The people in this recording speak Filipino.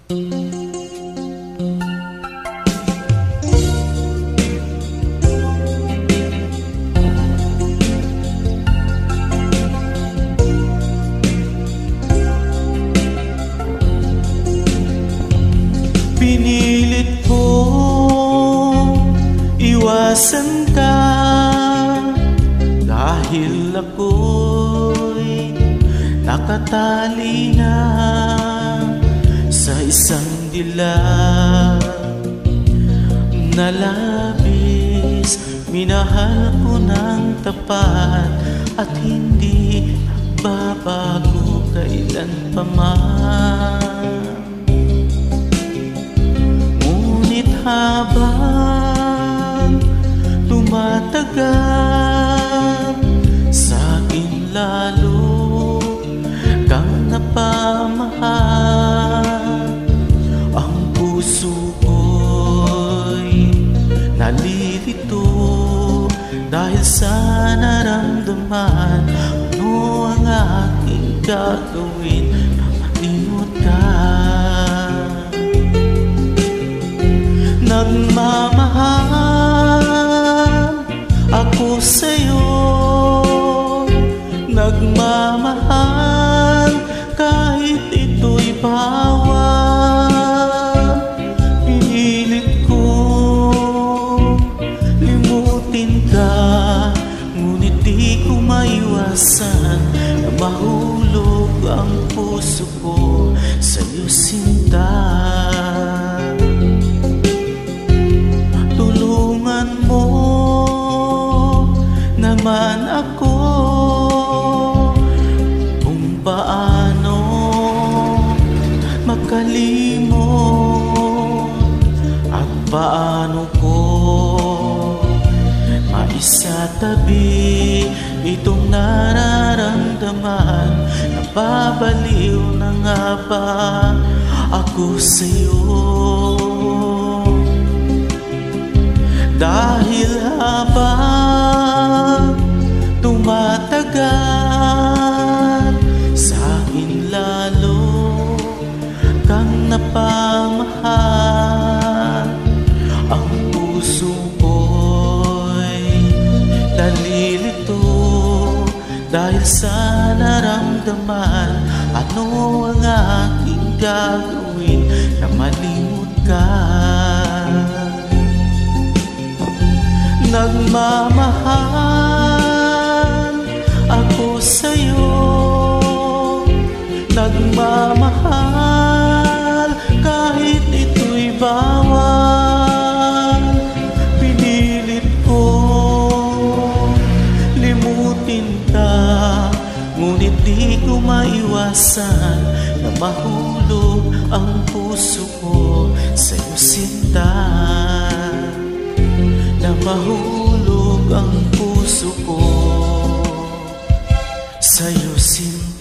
Pinilit ko iwasan ka dahil ako'y nakatali na sa isang dilag na labis. Minahal ko ng tapat at hindi babago kailan pa man. Ngunit habang tumatagal, sa'kin lalo kang napamahal. Ang puso ko'y nalilito dahil sa naramdaman. Ano ang aking gagawin na malimot ka? Nagmamahal ako sa'yo, nagmamahal kahit ito'y bawal. Pinilit ko limutin ka, ngunit di ko maiwasan na mahulog ang puso ko sa'yo, sinta. Tulungan mo naman ako kung paano makalimot at paano ko maisatabi itong nararamdaman. Nababaliw na nga ba ako sa'yo? Dahil habang tumatagal, sa'kin lalo kang napamahal. Ang puso ko'y nalilito dahil sa naramdaman. Ano ang aking gagawin na malimot ka? Nagmamahal ako sa'yo, nagmamahal kahit ito'y bawal. Pinilit ko limutin ka, ngunit di ko maiwasan na mahulog ang puso ko sa'yo, sinta. Na mahulog ang puso ko sa'yo, sinta.